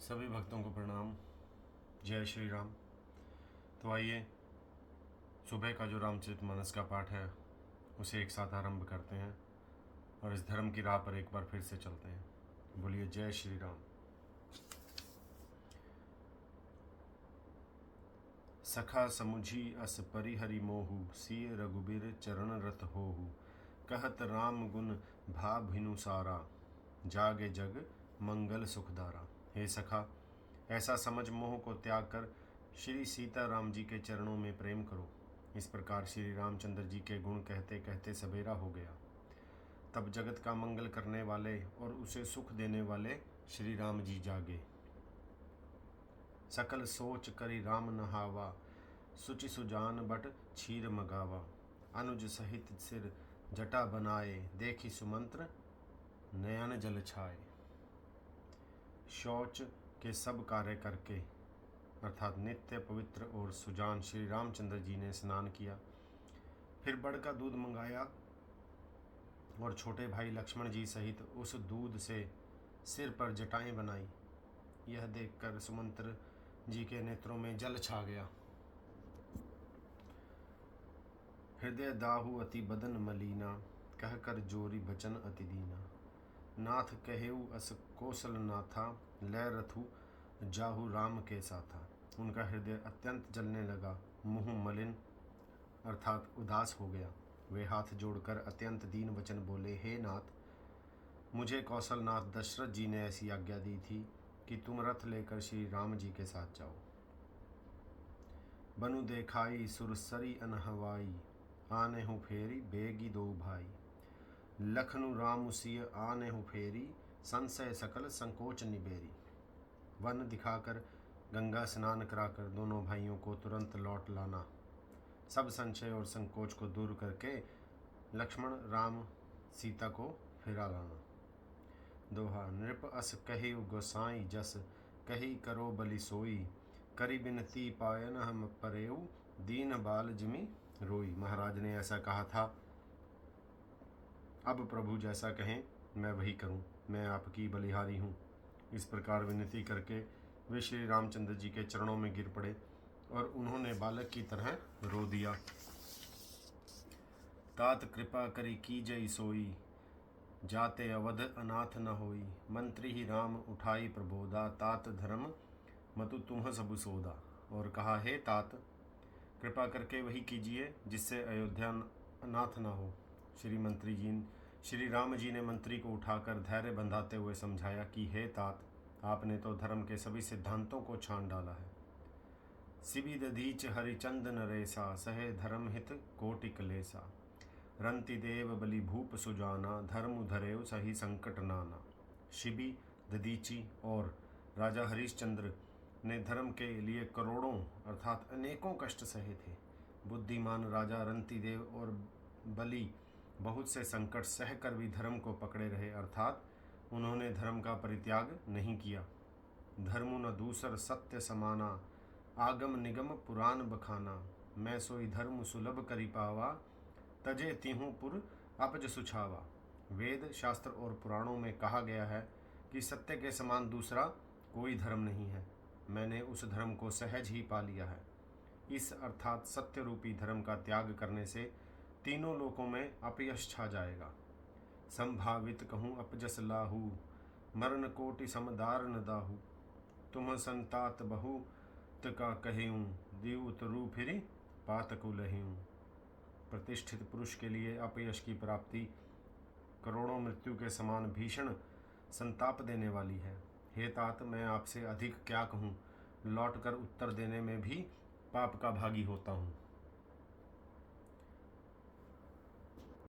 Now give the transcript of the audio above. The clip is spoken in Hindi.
सभी भक्तों को प्रणाम। जय श्री राम। तो आइए सुबह का जो रामचरितमानस का पाठ है उसे एक साथ आरंभ करते हैं और इस धर्म की राह पर एक बार फिर से चलते हैं। बोलिए जय श्री राम। सखा समुझी अस परिहरि मोहु, सिय रघुबीर चरण रत होहु। कहत राम गुण भा भिनु सारा, जागे जग मंगल सुखदारा। हे सखा, ऐसा समझ मोह को त्याग कर श्री सीता राम जी के चरणों में प्रेम करो। इस प्रकार श्री रामचंद्र जी के गुण कहते कहते सबेरा हो गया। तब जगत का मंगल करने वाले और उसे सुख देने वाले श्री राम जी जागे। सकल सोच करी राम नहावा, सुचि सुजान बट क्षीर मगावा। अनुज सहित सिर जटा बनाए, देखी सुमंत्र नयन जल छाए। शौच के सब कार्य करके अर्थात नित्य पवित्र और सुजान श्री रामचंद्र जी ने स्नान किया। फिर बड़ का दूध मंगाया और छोटे भाई लक्ष्मण जी सहित उस दूध से सिर पर जटाएं बनाई। यह देखकर सुमंत्र जी के नेत्रों में जल छा गया। हृदय दाहु अति बदन मलीना, कह कर जोरी बचन अति दीना। नाथ कहेऊ अस कौशल नाथा, लय रथु जाहु राम के साथा। उनका हृदय अत्यंत जलने लगा, मुँह मलिन अर्थात उदास हो गया। वे हाथ जोड़कर अत्यंत दीन वचन बोले, हे नाथ, मुझे कौशलनाथ दशरथ जी ने ऐसी आज्ञा दी थी कि तुम रथ लेकर श्री राम जी के साथ जाओ। बनु देखाई सुरसरी अनहवाई, आने हूँ फेरी बेगी दो भाई। लखनु राम सिय आने हूँ फेरी, संशय सकल संकोच निबेरी। वन दिखाकर गंगा स्नान कराकर दोनों भाइयों को तुरंत लौट लाना। सब संशय और संकोच को दूर करके लक्ष्मण राम सीता को फिरा लाना। दोहा। नृप अस कही गोसाई जस, कही करो बलि सोई। करी बिनती पायन हम परेऊ, दीन बाल जिमि रोई। महाराज ने ऐसा कहा था, अब प्रभु जैसा कहें मैं वही करूं, मैं आपकी बलिहारी हूं। इस प्रकार विनती करके वे श्री रामचंद्र जी के चरणों में गिर पड़े और उन्होंने बालक की तरह रो दिया। तात कृपा करी की जय सोई, जाते अवध अनाथ न होई। मंत्री ही राम उठाई प्रबोधा, तात धर्म मतु तुम सब सोदा। और कहा, हे तात, कृपा करके वही कीजिए जिससे अयोध्या अनाथ न हो। श्री राम जी ने मंत्री को उठाकर धैर्य बंधाते हुए समझाया कि हे तात, आपने तो धर्म के सभी सिद्धांतों को छान डाला है। सिबि दधीच हरिचंद नरेसा, सहे धर्म हित कोटि कलेसा। रंति देव बलि भूप सुजाना, धर्म धरेव सही संकट नाना। शिबि दधीची और राजा हरिश्चंद्र ने धर्म के लिए करोड़ों अर्थात अनेकों कष्ट सहे थे। बुद्धिमान राजा रंति देव और बलि बहुत से संकट सहकर भी धर्म को पकड़े रहे अर्थात उन्होंने धर्म का परित्याग नहीं किया। धर्मु न दूसर सत्य समाना, आगम निगम पुराण बखाना। मैं सोई धर्म सुलभ करी पावा, तजे तिहूँ पुर अपज सुछावा। वेद शास्त्र और पुराणों में कहा गया है कि सत्य के समान दूसरा कोई धर्म नहीं है। मैंने उस धर्म को सहज ही पा लिया है। इस अर्थात सत्य रूपी धर्म का त्याग करने से तीनों लोकों में अपयश छा जाएगा। संभावित कहूँ अपजस लाहू, मरण कोटि समदार न दाहू। तुम संतात बहु का कहेऊँ, दीव तरु फिरी पातकु लहेऊँ। प्रतिष्ठित पुरुष के लिए अपयश की प्राप्ति करोड़ों मृत्यु के समान भीषण संताप देने वाली है। हे तात, मैं आपसे अधिक क्या कहूँ, लौटकर उत्तर देने में भी पाप का भागी होता हूँ।